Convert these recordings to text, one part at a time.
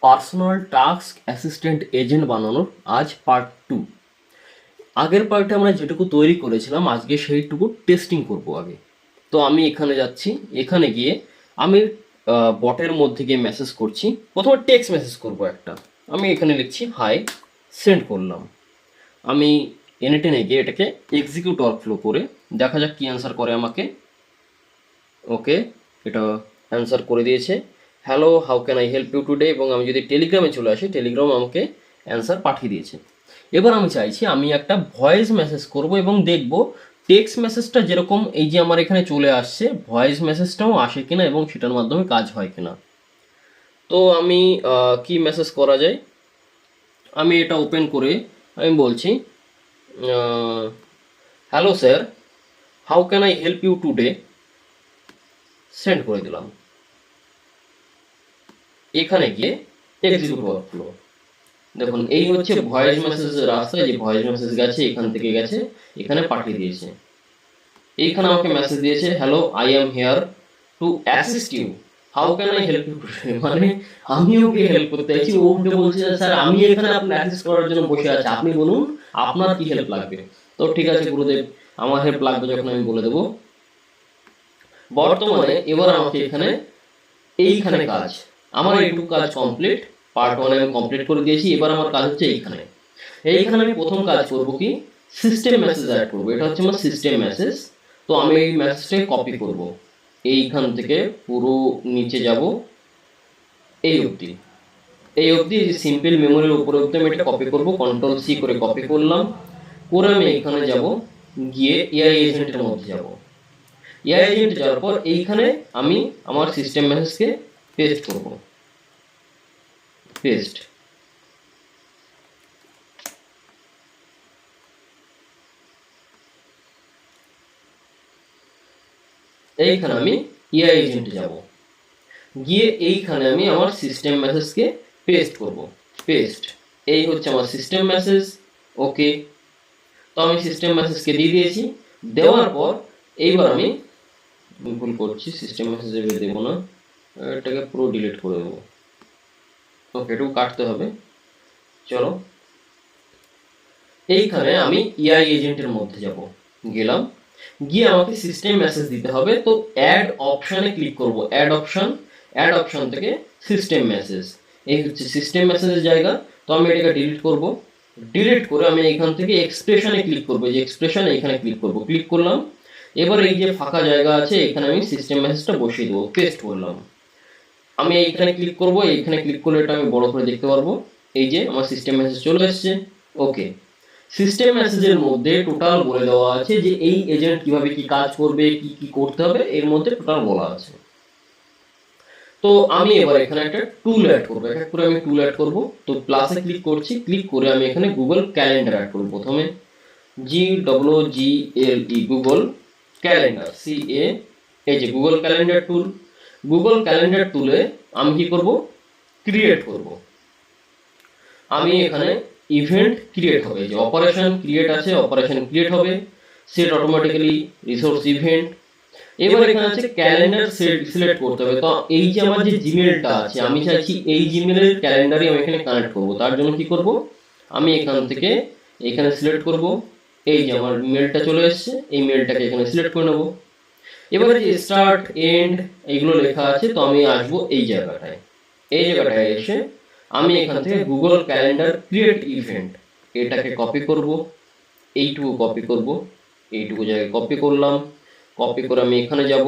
Personal task assistant agent বানানোর আজ part 2। আগের পার্টে আমরা যেটুকু তৈরি করেছিলাম আজকে সেইটুকু টেস্টিং করব আগে। তো আমি এখানে যাচ্ছি, এখানে গিয়ে আমি বটের মধ্যে গিয়ে মেসেজ করছি। প্রথমে টেক্সট মেসেজ করব একটা। আমি এখানে লিখছি হাই, সেন্ড করলাম। আমি এনে টেনে গিয়ে এটাকে এক্সিকিউট ওয়ার্কফ্লো করে দেখা যাক কি অ্যান্সার করে আমাকে। ওকে, এটা অ্যান্সার করে দিয়েছে, hello how can I help you today. এবং আমি যদি টেলিগ্রামে চলে আসি, টেলিগ্রাম আমাকে অ্যান্সার পাঠিয়ে দিয়েছে। এবার আমি চাইছি আমি একটা ভয়েস মেসেজ করব এবং দেখব টেক্সট মেসেজটা যেরকম এই যে আমার এখানে চলে আসছে, ভয়েস মেসেজটাও আসে কিনা এবং সেটার মাধ্যমে কাজ হয় কিনা। তো আমি কি মেসেজ করা যায়, আমি এটা ওপেন করে আমি বলছি hello sir, how can I help you today, send করে দিলাম। এখানে গিয়ে এক্সিকিউট ওয়ার্কফ্লো, দেখুন এই হচ্ছে ভয়েস মেসেজের রাস্তা। যে ভয়েস মেসেজ গেছে, এখান থেকে গেছে, এখানে পাঠিয়ে দিয়েছে। এইখানে আমাকে মেসেজ দিয়েছে, hello I am here to assist you, how can I help you today. মানে আমি ওকে হেল্প করতে চাইছি, ও উল্টে বলছে স্যার আমি এখানে আপনার অ্যাসিস্ট করার জন্য বসে আছি, আপনি বলুন আপনার কি হেল্প লাগবে। তো ঠিক আছে গুরুদেব, আমার হেল্প লাগবে যখন আমি বলে দেবো। বর্তমানে এবার আমাকে এখানে এইখানে কাজ, আমার এইটুকু কাজ কমপ্লিট, পার্ট 1 আমি কমপ্লিট করে দিয়েছি। এবার আমার কাজ হচ্ছে এইখানে। এইখানে আমি প্রথম কাজ করব কি, সিস্টেম মেসেজ অ্যাড করব। এটা হচ্ছে আমার সিস্টেম মেসেজ। তো আমি এই মেসেজটাকে কপি করব, এইখান থেকে পুরো নিচে যাব এই অবধি, এই অবধি সিম্পল মেমোরির উপরে অবধি আমি এটা কপি করব। কন্ট্রোল সি করে কপি করলাম, করে আমি এইখানে যাব, গিয়ে এআই এজেন্টের মধ্যে যাব। এআই এজেন্ট যাওয়ার পর এইখানে আমি আমার সিস্টেম মেসেজকে পেস্ট করব, পেস্ট। এইখানে আমি এআই এজেন্টে যাব, গিয়ে এইখানে আমি আমার সিস্টেম মেসেজকে পেস্ট করব, পেস্ট। এই হচ্ছে আমার সিস্টেম মেসেজ। ওকে, তো আমি সিস্টেম মেসেজকে দিয়ে দিয়েছি। দেওয়ার পর এইবার আমি ভুল করছি, সিস্টেম মেসেজে দেবো না, এটাকে পুরো ডিলিট করে দেবো। ওকে, এটুকু কাটতে হবে। চলো, এইখানে আমি এআই এজেন্টের মধ্যে যাব, গেলাম, গিয়ে আমাকে সিস্টেম মেসেজ দিতে হবে। তো অ্যাড অপশনে ক্লিক করব, অ্যাড অপশন, অ্যাড অপশন থেকে সিস্টেম মেসেজ, এই হচ্ছে সিস্টেম মেসেজের জায়গা। তো আমি এটাকে ডিলিট করব, ডিলিট করে আমি এখান থেকে এক্সপ্রেশনে ক্লিক করব, যে এক্সপ্রেশন এখানে ক্লিক করব, ক্লিক করলাম। এবার এই যে ফাঁকা জায়গা আছে এখানে আমি সিস্টেম মেসেজটা বসিয়ে দেবো, পেস্ট করলাম। আমি এইখানে ক্লিক করব, এইখানে ক্লিক করলে এটা আমি বড় করে দেখতে পারবো। এই যে আমার সিস্টেম মেসেজ চলে এসেছে। ওকে, সিস্টেম মেসেজের মধ্যে টোটাল বলে দেওয়া আছে যে এই এজেন্ট কিভাবে কি কাজ করবে, কি কি করতে হবে, এর মধ্যে টোটাল বলা আছে। তো আমি এবার এখানে একটা টুল অ্যাড করবো, এক এক করে আমি টুল অ্যাড করবো। তো প্লাসে ক্লিক করছি, ক্লিক করে আমি এখানে গুগল ক্যালেন্ডার অ্যাড করবো। প্রথমে GGLE, গুগল ক্যালেন্ডার, CA, এই যে গুগল ক্যালেন্ডার টুল। গুগল ক্যালেন্ডার টুলে আমি কি করব, ক্রিয়েট করব। আমি এখানে ইভেন্ট ক্রিয়েট হবে, যে অপারেশন ক্রিয়েট আছে, অপারেশন ক্রিয়েট হবে, সেট অটোমেটিক্যালি রিসোর্স ইভেন্ট। এবার এখানে আছে ক্যালেন্ডার সেট সিলেক্ট করতে হবে। তো এই যে আমার যে জিমেলটা আছে, আমি চাইছি এই জিমেলের ক্যালেন্ডারে আমি এখানে কানেক্ট করব। তার জন্য কি করব, আমি এখান থেকে এখানে সিলেক্ট করব, এই যে আমার মেলটা চলে এসেছে, এই মেলটাকে এখানে সিলেক্ট করে নেব। এবারে যে স্টার্ট এন্ড এইগুলো লেখা আছে, তো আমি আসবো এই জায়গাটায়, এই জায়গাটায় এসে আমি এখান থেকে গুগল ক্যালেন্ডার ক্রিয়েট ইভেন্ট এটাকে কপি করব, এইটুকু কপি করব, এইটুকু জায়গায় কপি করলাম। কপি করে আমি এখানে যাব,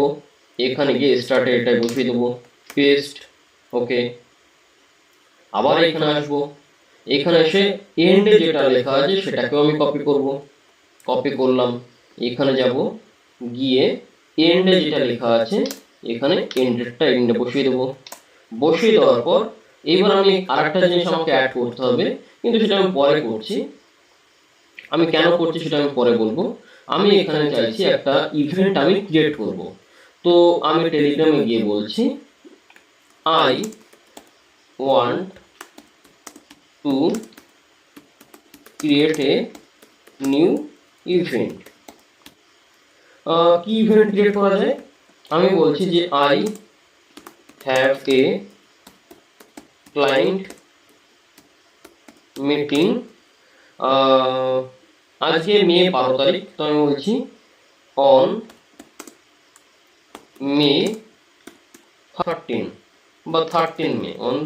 এখানে গিয়ে স্টার্টে এটাই বসিয়ে দেবো, পেস্ট। ওকে, আবার এখানে আসবো, এখানে এসে এন্ডে যেটা লেখা আছে সেটাকেও আমি কপি করব, কপি করলাম। এখানে যাব, গিয়ে এন্ডে যেটা লেখা আছে এখানে এন্ডেরটা এন্ডে বসিয়ে দেবো। বসিয়ে দেওয়ার পর এবার আমি আরেকটা জিনিস আমাকে অ্যাড করতে হবে, কিন্তু সেটা আমি পরে করছি। আমি কেন করছি সেটা আমি পরে বলবো। আমি এখানে চাইছি একটা ইভেন্ট আমি ক্রিয়েট করব। তো আমি টেলিগ্রামে গিয়ে বলছি I want to create a new event. কি ইভেন্ট ক্রিয়েট করা যায়, আমি বলছি যে I have a client meeting, আজকে মে 12 তারিখ, তো আমি বলছি অন মে 13 বা 13 May, on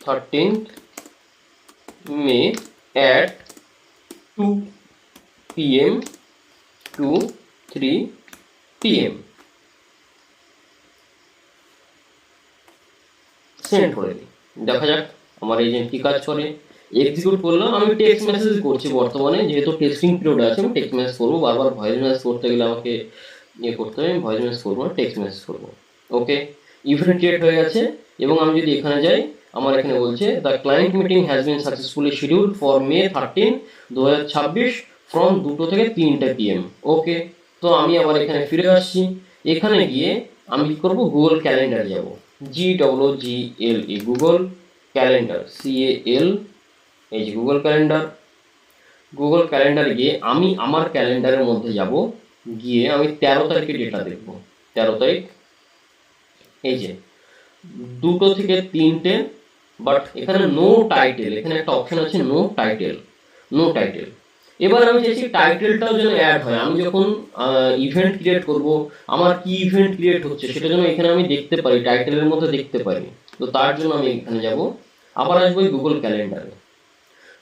13th May at 2 PM to 3 PM send করে দিই। দেখা যাক আমার এজেন্ট কি কাজ করে। এক্সিকিউট করলাম। আমি টেক্সট মেসেজ করছি বর্তমানে, যেহেতু টেক্সটিং পিরিয়ড আছে আমি টেক্সট মেসেজ করবো। বারবার ভয়েস মেসেজ করতে গেলে আমাকে করতে হবে, আমি ভয়েস মেসেজ করবো না, টেক্সট মেসেজ করবো। ওকে, ইভেন্ট ক্রিয়েট হয়ে গেছে। এবং আমি যদি এখানে যাই, আমার এখানে বলছে the client meeting has been successfully scheduled for May 13, 2026 from 2 থেকে 3 PM। ওকে, তো আমি আবার এখানে ফিরে আসছি। এখানে গিয়ে আমি কি করবো, গুগল ক্যালেন্ডার যাব, GOOGLE, গুগল ক্যালেন্ডার, CAL, এই যে গুগল ক্যালেন্ডার। গুগল ক্যালেন্ডারে গিয়ে আমি আমার ক্যালেন্ডারের মধ্যে যাব, গিয়ে আমি 13 তারিখের ডেটা দেখব। 13 তারিখ, এই যে 2 থেকে 3, বাট এখানে নো টাইটেল, এখানে একটা অপশন আছে নো টাইটেল, নো টাইটেল। এবার আমি চাইছি টাইটেলটাও যেন অ্যাড হয়। আমি যখন ইভেন্ট ক্রিয়েট করব, আমার কি ইভেন্ট ক্রিয়েট হচ্ছে সেটা যেন এখানে আমি দেখতে পারি, টাইটেলের মধ্যে দেখতে পারি। তো তার জন্য আমি এখানে যাব, আবার আসবো গুগল ক্যালেন্ডারে।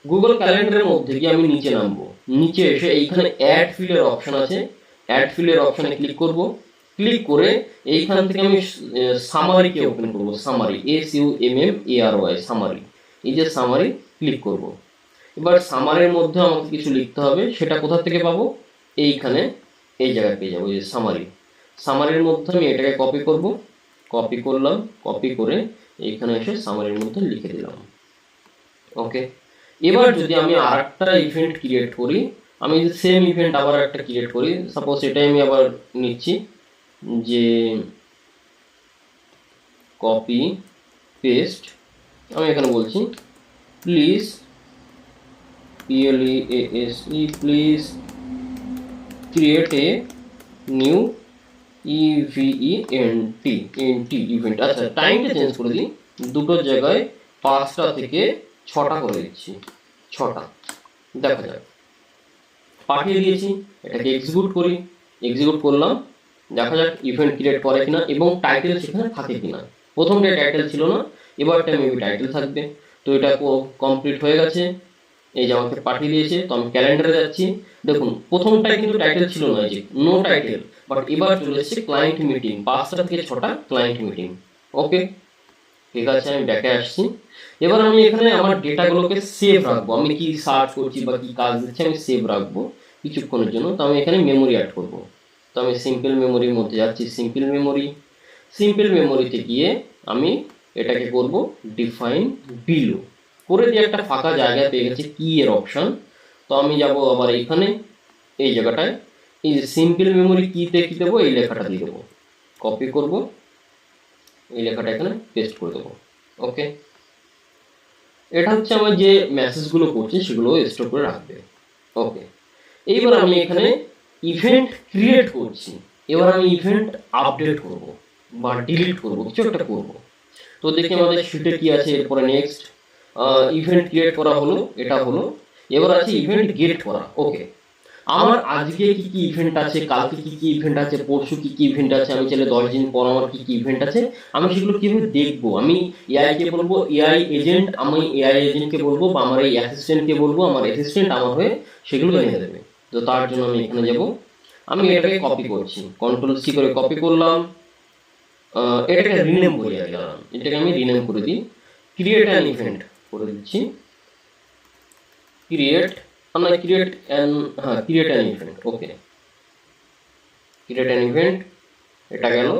গুগল ক্যালেন্ডারের মধ্যে গিয়ে আমি নিচে নামবো, নিচে এসে এইখানে অ্যাড ফিলের অপশন আছে, অ্যাড ফিলের অপশনে ক্লিক করব। ক্লিক করে এইখান থেকে আমি সামারিকে ওপেন করব, সামারি, SUMMARY, সামারি। এই যে সামারি ক্লিক করব। এবার সামারির মধ্যে আমাকে কিছু লিখতে হবে, সেটা কোথা থেকে পাবো, এইখানে এই জায়গায় পেয়ে যাবো, এই যে সামারি। সামারির মধ্যে আমি এটাকে কপি করব, কপি করলাম, কপি করে এইখানে এসে সামারির মধ্যে লিখে দিলাম। ওকে, এবার যদি আমি আরেকটা ইভেন্ট ক্রিয়েট করি, আমি যদি সেম ইভেন্ট আবার একটা ক্রিয়েট করি, সাপোজ এটাই আমি আবার নিচ্ছি, যে কপি পেস্ট, আমি এখানে বলছি please, PLEASE, please create a new event, event. আচ্ছা, টাইমটা চেঞ্জ করে দিই, দুটোর জায়গায় 5টা থেকে 6টা করে দিচ্ছি, 6টা। দেখা যাক, পাঠিয়ে দিয়েছি। এটাকে এক্সিকিউট করি, এক্সিকিউট করলাম, দেখা যাক ইভেন্ট ক্রিয়েট করে কিনা এবং টাইটেল সেখানে থাকে কিনা। প্রথমটা টাইটেল ছিল না, এবারটা মেবি টাইটেল থাকবে। তো এটা কমপ্লিট হয়ে গেছে, এই যে আমাকে পাঠিয়ে দিয়েছে। তো আমি ক্যালেন্ডারে যাচ্ছি, দেখুন প্রথমটায় কিন্তু টাইটেল ছিল না, এই যে নো টাইটেল, বাট এবার চলে এসেছে ক্লায়েন্ট মিটিং, 5টা থেকে 6টা ক্লায়েন্ট মিটিং। ওকে, ঠিক আছে, আমি ব্যাকে আসছি। এবার আমি এখানে আমার ডেটাগুলোকে সেভ রাখবো, আমি কি সার্চ করছি বা কি কাজ দিচ্ছি আমি সেভ রাখবো কিছুক্ষণের জন্য। তো আমি এখানে মেমোরি অ্যাড করব। তো আমি সিম্পল মেমোরির মধ্যে যাচ্ছি, সিম্পল মেমোরি, সিম্পল মেমোরিতে গিয়ে আমি এটাকে করব ডিফাইন বিলো করে দিয়ে একটা ফাঁকা জায়গা পেয়ে গেছে কি এর অপশন। তো আমি যাব আবার এইখানে, এই জায়গাটায় এই যে সিম্পল মেমোরি কিতে কি দেবো, এই লেখাটা দিয়ে দেবো, কপি করব, এই লেখাটা এখানে পেস্ট করে দেবো। ওকে, এটা হচ্ছে আমার যে মেসেজগুলো করছি সেগুলো স্টোর করে রাখবে। ওকে, এইবার আমি এখানে ইভেন্ট ক্রিয়েট করছি, এবার আমি ইভেন্ট আপডেট করব বা ডিলিট করব, কিছু একটা করব। তো দেখি আমাদের শিটে কি আছে। এরপরে নেক্সট ইভেন্ট ক্রিয়েট করা হলো, এটা হলো। এবার আছে ইভেন্ট গেট করা। ওকে, আমার আজকে কি কি ইভেন্ট আছে, কালকে কি কি ইভেন্ট আছে, পরশু কি কি ইভেন্ট আছে, আমি চাইলে 10 দিন পর আমার কি কি ইভেন্ট আছে, আমি সেগুলো কিভাবে দেখবো। আমি এআই কে বলবো এআই এজেন্ট, আমি এআই এজেন্টকে বলবো বা আমার এই অ্যাসিস্ট্যান্টকে বলবো, আমার অ্যাসিস্ট্যান্ট আমার হয়ে সেগুলো এনে দেবে। তো তার জন্য আমি এখানে যাব, আমি এটাকে কপি করছি, Ctrl+C করে কপি করলাম। এটাকে রিনেম করি আগে, এটাকে আমি রিনেম করে দিই, ক্রিয়েট অ্যান ইভেন্ট করে দিচ্ছি, create an event. Okay, create an event, এটা গেল।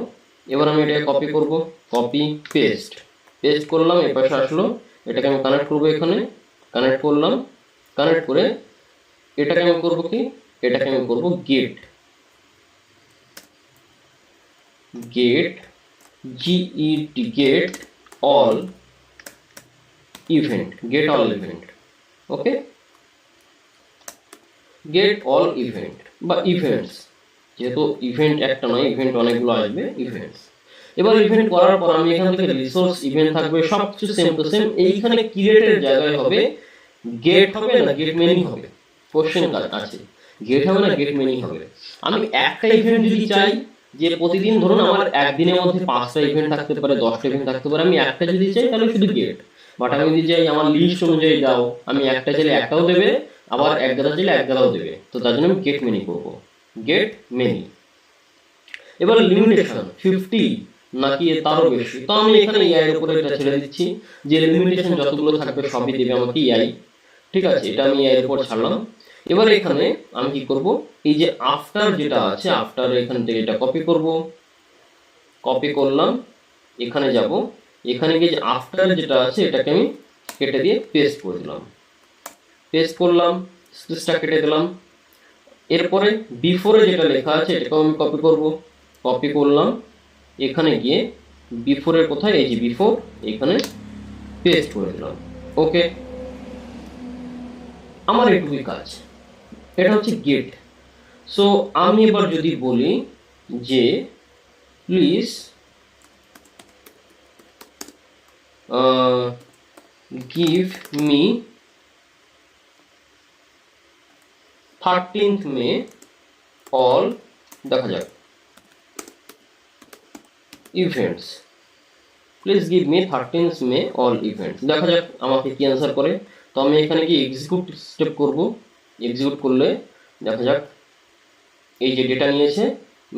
এবার আমি এটাকে কপি করব, কপি পেস্ট, পেস্ট করলাম, এই পাশে আসলো। এটাকে আমি কানেক্ট করব, এখানে কানেক্ট করলাম, কানেক্ট করে এটাকে আমি করব কি, এটাকে আমি করব get, get get all event, get all event. Okay, get all event বা ইভেন্টস, যেহেতু ইভেন্ট একটা নয়, ইভেন্ট অনেকগুলো আসবে, ইভেন্টস। এবার ইভেন্ট করার পর আমি এখান থেকে রিসোর্স ইভেন্ট থাকবে সবকিছু সেম টু সেম। এইখানে ক্রিয়েটের জায়গায় হবে গেট হবে না গেট মেনি হবে, কোশ্চেন আছে গেট হবে না গেট মেনি হবে। আমি একটা ইভেন্ট যদি চাই যে প্রতিদিন ধরুন আমার একদিনের মধ্যে 5টা ইভেন্ট থাকতে পারে, 10টা ইভেন্ট থাকতে পারে, আমি একটা যদি চাই তাহলে শুধু গেট। বাট আমি যদি চাই আমার লিস্ট অনুযায়ী দাও, আমি একটা চাইলে একটাও দেবে, আবার এক গাদা চাইলে এক গাদাও দেবে, তো তার জন্য আমি গেট মেনি করবো, গেট মেনি। এবার লিমিটেশন 50 নাকি তারও বেশি, তো আমি এখানে এআই এর উপরে এটা ছেড়ে দিচ্ছি যে লিমিটেশন যতগুলো থাকবে সবই দেবে আমাকে এআই। ঠিক আছে, এটা আমি এআই এর উপর ছাড়লাম। এবার এখানে আমি কি করব, এই যে আফটার যেটা আছে, আফটার এখান থেকে এটা কপি করব, কপি করলাম, এখানে যাব, এখানে গিয়ে যে আফটার যেটা আছে এটাকে আমি কেটে দিয়ে পেস্ট করে দিলাম, পেস্ট করলাম, স্পেসটা কেটে দিলাম। এরপরে বিফোরে যেটা লেখা আছে এটাকেও আমি কপি করব, কপি করলাম, এখানে গিয়ে বিফোরের কোথায়, এই যে বিফোর, এখানে পেস্ট করে দিলাম। ওকে, আমার এটুকুই কাজ, এটা হচ্ছে গেট। সো আমি এবার যদি বলি যে please give me 13th May all, দেখা যাক events, please give me 13th May all events, দেখা যাক আমাকে কি অ্যান্সার করে। তো আমি এখানে কি এক্সিকিউট স্টেপ করব, এক্সিকিউট করলে দেখা যাক এই যে ডেটা নিয়েছে,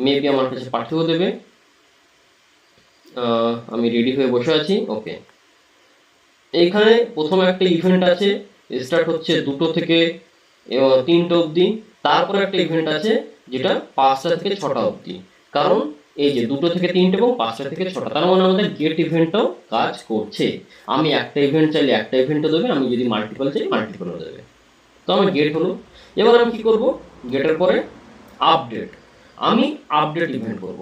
মেবি আমার কাছে পাঠিয়েও দেবে। আমি রেডি হয়ে বসে আছি। ওকে, এইখানে প্রথমে একটা ইভেন্ট আছে, স্টার্ট হচ্ছে 2টো থেকে 3টে অবধি, তারপরে একটা ইভেন্ট আছে যেটা 5টা থেকে 6টা অবধি, কারণ এই যে 2টো থেকে 3টে এবং 5টা থেকে 6টা, তার মানে আমাদের গেট ইভেন্টটাও কাজ করছে। আমি একটা ইভেন্ট চাইলে একটা ইভেন্টও দেবে, আমি যদি মাল্টিপল চাই মাল্টিপলও দেবে। তো আমার গেট হলো। এবার আমি কি করব, গেটের পরে আপডেট, আমি আপডেট ইভেন্ট করব।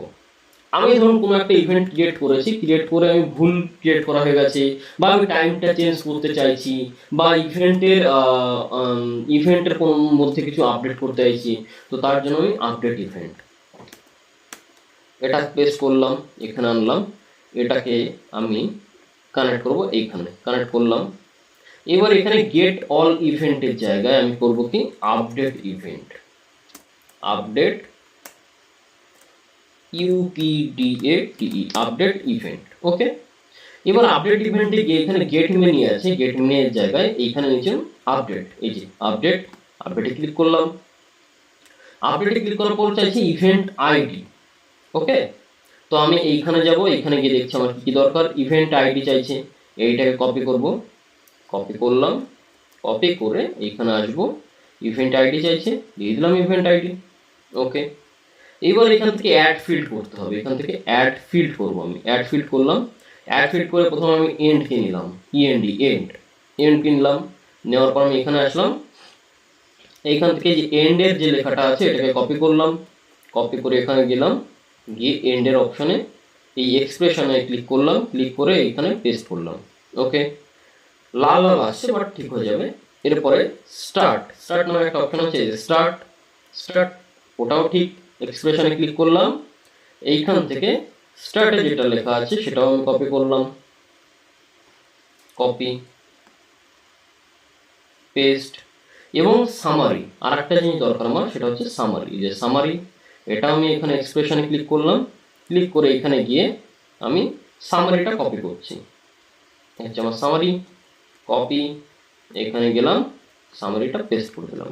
আমি ধরুন কোনো একটা ইভেন্ট ক্রিয়েট করেছি, ক্রিয়েট করে আমি ভুল ক্রিয়েট করা হয়ে গেছে, বা আমি টাইমটা চেঞ্জ করতে চাইছি, বা ইভেন্টের কোন মধ্যে কিছু আপডেট করতে চাইছি, তো তার জন্য আমি আপডেট ইভেন্ট, এটা পেস্ট করলাম, এখানে আনলাম, এটাকে আমি কানেক্ট করব, এইখানে কানেক্ট করলাম। এবার এখানে গেট অল ইভেন্টের জায়গায় আমি করব কি update event, update UPDATE, update event. Okay, এবার আপডেট ইভেন্টে গিয়ে এখানে গেট মেনি আছে, গেট মেনি এর জায়গায় এইখানে নিচে আপডেট, এই যে আপডেট, আপডেটে ক্লিক করলাম। আপডেটে ক্লিক করার পর চাইছি ইভেন্ট আইডি। ওকে, তো আমি এইখানে যাব, এইখানে গিয়ে দেখছি আমার কি দরকার, ইভেন্ট আইডি চাইছে, এইটাকে কপি করব, কপি করলাম, কপি করে এইখানে আসব, ইভেন্ট আইডি চাইছে, দিয়ে দিলাম ইভেন্ট আইডি। ওকে, এবার এখান থেকে অ্যাড ফিল্ড করতে হবে, এখান থেকে অ্যাড ফিল্ড করব, আমি অ্যাড ফিল্ড করলাম, অ্যাড ফিল্ড করে প্রথমে আমি এন্ড কে নিলাম, ইএনডি এন্ড, এন্ড কিনলাম, নেওয়ার পর আমি এখানে আসলাম, এইখান থেকে যে এন্ড এর যে লেখাটা আছে এটাকে কপি করলাম, কপি করে এখানে গেলাম, গিয়ে এন্ড এর অপশনে এই এক্সপ্রেশনে ক্লিক করলাম, ক্লিক করে এখানে পেস্ট করলাম। ওকে, লাল লাল আসছে বাট ঠিক হয়ে যাবে। এরপরে স্টার্ট, স্টার্ট নামে একটা অপশন আছে, স্টার্ট, স্টার্ট, ওটাও ঠিক, এক্সপ্রেশনে ক্লিক করলাম, এইখান থেকে স্টার্টে যেটা লেখা আছে সেটাও আমি কপি করলাম, কপি পেস্ট, এবং সামারি, আর একটা জিনিস দরকার আমার, সেটা হচ্ছে সামারি, যে সামারি, এটা আমি এখানে এক্সপ্রেশনে ক্লিক করলাম, ক্লিক করে এখানে গিয়ে আমি সামারিটা কপি করছি, হচ্ছে আমার সামারি, কপি, এখানে গেলাম, সামারিটা পেস্ট করে দিলাম।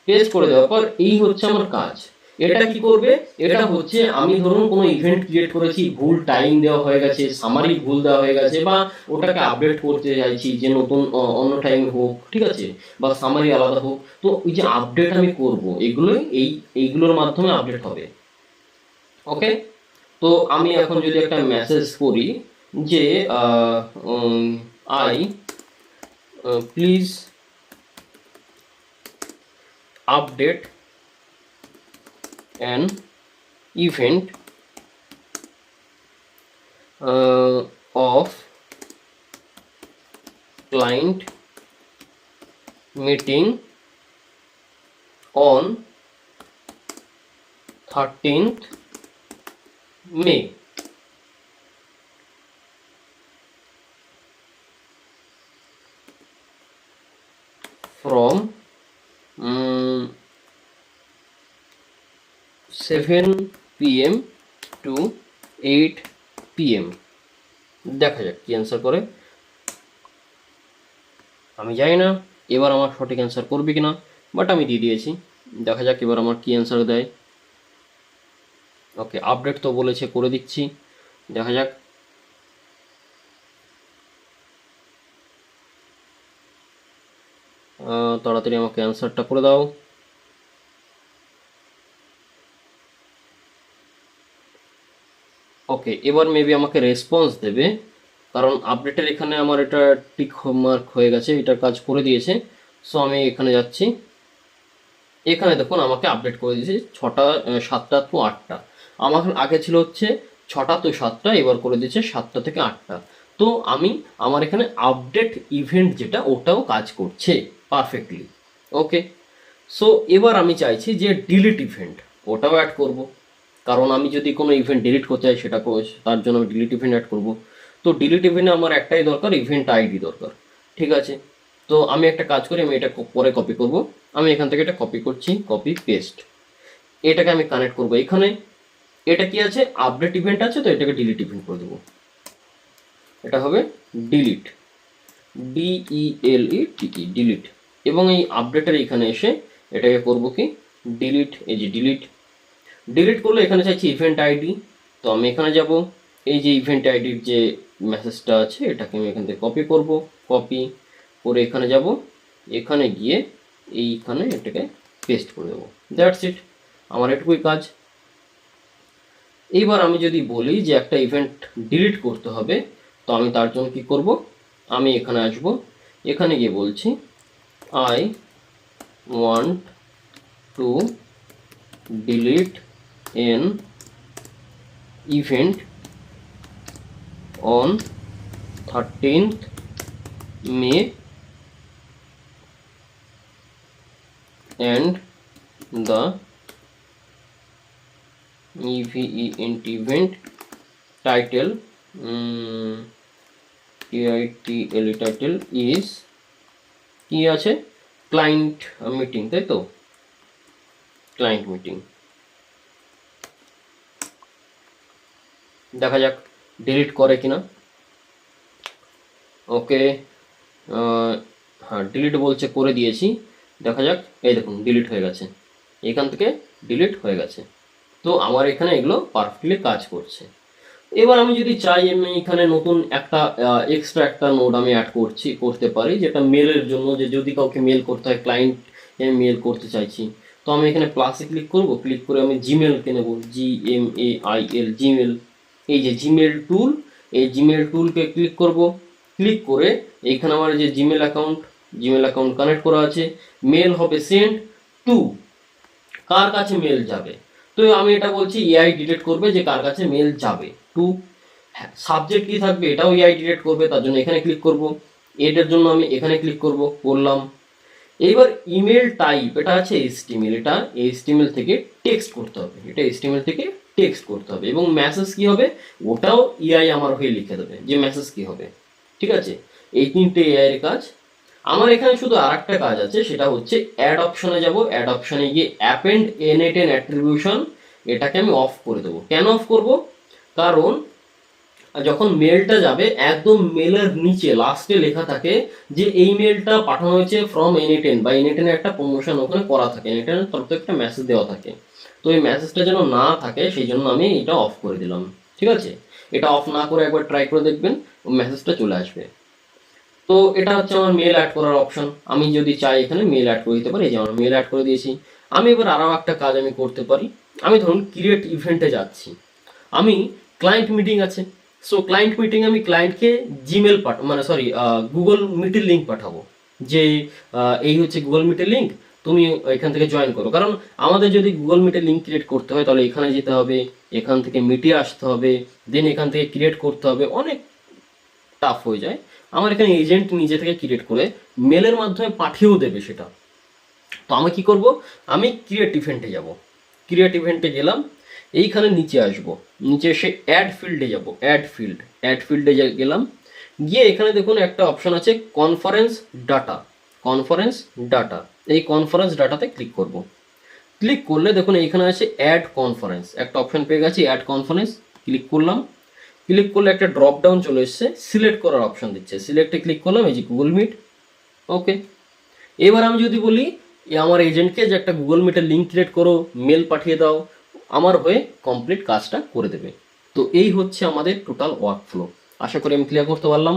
পেস্ট করে দেওয়ার পর এই হচ্ছে আমার কাজ। এটা কি করবে, এটা হচ্ছে আমি ধরুন কোনো ইভেন্ট ক্রিয়েট করেছি, ভুল টাইম দেওয়া হয়ে গেছে, সামারি ভুল দেওয়া হয়ে গেছে, বা ওটাকে আপডেট করতে চাইছি যে নতুন অন্য টাইমে হোক, ঠিক আছে, বা সামারি আলাদা হোক, তো ওই যে আপডেট আমি করব, এগুলোই এইগুলোর মাধ্যমে আপডেট হবে। ওকে, তো আমি এখন যদি একটা মেসেজ করি যে I please update an event of client meeting on 13th May, from 7 PM to 8 PM। দেখা যাক কি অ্যান্সার করে। আমি জানি না এবার আমার সঠিক অ্যান্সার করবে কিনা, বাট আমি দিয়ে দিয়েছি। দেখা যাক এবার আমার কি অ্যান্সার দেয়। ওকে, আপডেট তো বলেছে, করে দিচ্ছি, দেখা যাক। তাড়াতাড়ি আমাকে অ্যান্সারটা করে দাও। ওকে, এবার মেবি আমাকে রেসপন্স দেবে, কারণ আপডেটের এখানে আমার এটা টিক মার্ক হয়ে গেছে, এটার কাজ করে দিয়েছে। সো আমি এখানে যাচ্ছি, এখানে দেখুন আমাকে আপডেট করে দিয়েছে 6টা 7টা টু 8টা। আমার আগে ছিল হচ্ছে 6টা টু 7টা, এবার করে দিয়েছে 7টা থেকে 8টা। তো আমার এখানে আপডেট ইভেন্ট যেটা, ওটাও কাজ করছে পারফেক্টলি। ওকে, সো এবার আমি চাইছি যে ডিলিট ইভেন্ট, ওটাও অ্যাড করব, কারণ আমি যদি কোনো ইভেন্ট ডিলিট করতে চাই সেটা তার জন্য আমি ডিলিট ইভেন্ট অ্যাড করব। তো ডিলিট ইভেন্টে আমার একটাই দরকার, ইভেন্ট আইডি দরকার। ঠিক আছে, তো আমি একটা কাজ করি, আমি এটা পরে কপি করব। আমি এখান থেকে এটা কপি করছি, কপি পেস্ট, এটাকে আমি কানেক্ট করব এখানে। এটা কি আছে, আপডেট ইভেন্ট আছে, তো এটাকে ডিলিট ইভেন্ট করে দেবো। এটা হবে ডিলিট, DELET, ডিলিট। এবং এই আপডেটের এখানে এসে এটাকে করব কি, ডিলিট। এই যে ডিলিট, ডিলিট করলে এখানে চাইছি ইভেন্ট আইডি। তো আমি এখানে যাব, এই যে ইভেন্ট আইডির যে মেসেজটা আছে এটাকে আমি এখান থেকে কপি করব, কপি করে এখানে যাব, এখানে গিয়ে এইখানে এটাকে পেস্ট করে দেবো। দ্যাটস ইট, আমার এটুকুই কাজ। এইবার আমি যদি বলি যে একটা ইভেন্ট ডিলিট করতে হবে, তো আমি তার জন্য কি করব, আমি এখানে আসব, এখানে গিয়ে বলছি I want to delete an event on 13th May and the event title title is কি আছে, ক্লায়েন্ট মিটিং, তাই তো, ক্লায়েন্ট মিটিং। দেখা যাক ডিলিট করে কিনা। ওকে, হ্যাঁ ডিলিট বলছে, করে দিয়েছি। দেখা যাক, এই দেখুন ডিলিট হয়ে গেছে, এখান থেকে ডিলিট হয়ে গেছে। তো আমার এখানে এগুলো পারফেক্টলি কাজ করছে। এবার আমি যদি চাই, আমি এখানে নতুন একটা এক্সট্রা একটা নোড আমি অ্যাড করতে পারি, যেটা মেলের জন্য, যে যদি কাউকে মেল করতে হয়, ক্লায়েন্ট মেল করতে চাইছি, তো আমি এখানে প্লাসে ক্লিক করব, ক্লিক করে আমি জিমেলকে নেব, GMAIL, জিমেল। এই যে জিমেল টুল, এই জিমেল টুলকে ক্লিক করব, ক্লিক করে এইখানে আমার যে জিমেল অ্যাকাউন্ট কানেক্ট করা আছে, মেল হবে সেন্ড টু, কার কাছে মেল যাবে। তো আমি এটা বলছি এআই ডিটেক্ট করবে যে কার কাছে মেল যাবে টু। সাবজেক্ট কি থাকবে, এটাও এআই ডিটেক্ট করবে, তার জন্য এখানে ক্লিক করব। এটার জন্য আমি এখানে ক্লিক করলাম। এইবার ইমেল টাইপ, এটা আছে HTML, এটা HTML থেকে টেক্সট করতে হবে, এটা HTML থেকে টেক্সট করতে হবে। এবং মেসেজ কি হবে, ওটাও এআই আমার হয়ে লিখে দেবে যে মেসেজ কি হবে। ঠিক আছে, এই 3টে এআই এর কাজ। আমার এখানে শুধু আরেকটা কাজ আছে, সেটা হচ্ছে অ্যাড অপশনে যাব, অ্যাড অপশনে গিয়ে অ্যাপেন্ড N8N অ্যাট্রিবিউশন, এটাকে আমি অফ করে দেবো। কেন অফ করব, কারণ যখন মেলটা যাবে, একদম মেলের নিচে লাস্টে লেখা থাকে যে এই মেলটা পাঠানো হয়েছে ফ্রম N8N, বা N8N এর একটা প্রমোশন ওখানে করা থাকে, N8N এর তরফ থেকে একটা মেসেজ দেওয়া থাকে। তো এই মেসেজটা যেন না থাকে, সেই জন্য আমি এটা অফ করে দিলাম। ঠিক আছে, এটা অফ না করে একবার ট্রাই করে দেখবেন, মেসেজটা চলে আসবে। তো এটা হচ্ছে আমার মেল অ্যাড করার অপশন। আমি যদি চাই এখানে মেল অ্যাড করে দিতে পারি, এই যে আমার মেল অ্যাড করে দিয়েছি। আমি এবার আরও একটা কাজ আমি করতে পারি। আমি ধরুন ক্রিয়েট ইভেন্টে যাচ্ছি, আমি ক্লায়েন্ট মিটিং আছে, সো ক্লায়েন্ট মিটিং আমি ক্লায়েন্টকে জিমেল গুগল মিটের লিঙ্ক পাঠাবো, যে এই হচ্ছে গুগল মিটের লিঙ্ক, তুমি এখান থেকে জয়েন করো। কারণ আমাদের যদি গুগল মিটের লিঙ্ক ক্রিয়েট করতে হয়, তাহলে এখানে যেতে হবে, এখান থেকে মিটে আসতে হবে, দেন এখান থেকে ক্রিয়েট করতে হবে, অনেক টাফ হয়ে যায়। আমার এখানে এজেন্ট নিজে থেকে ক্রিয়েট করে মেলের মাধ্যমে পাঠিয়েও দেবে সেটা। তো আমি কি করব, আমি ক্রিয়েট ইভেন্টে যাব, ক্রিয়েট ইভেন্টে গেলাম, এইখানে নিচে আসব, নিচে এসে অ্যাড ফিল্ডে যাব, অ্যাড ফিল্ডে গেলাম, গিয়ে এখানে দেখুন একটা অপশন আছে কনফারেন্স ডাটা। কনফারেন্স ডাটা, এই কনফারেন্স ডাটাতে ক্লিক করব। ক্লিক করলে দেখুন এইখানে আছে অ্যাড কনফারেন্স, একটা অপশন পেয়ে গেছি অ্যাড কনফারেন্স। ক্লিক করলাম, ক্লিক করলে একটা ড্রপ ডাউন চলে এসছে, সিলেক্ট করার অপশন দিচ্ছে, সিলেক্টে ক্লিক করলাম, এই যে গুগল মিট। ওকে, এবার আমি যদি বলি আমার এজেন্টকে যে একটা গুগল মিটের লিঙ্ক ক্রিয়েট করো, মেল পাঠিয়ে দাও, আমার হয়ে কমপ্লিট কাজটা করে দেবে। তো এই হচ্ছে আমাদের টোটাল ওয়ার্ক ফ্লো। আশা করি আমি ক্লিয়ার করতে পারলাম।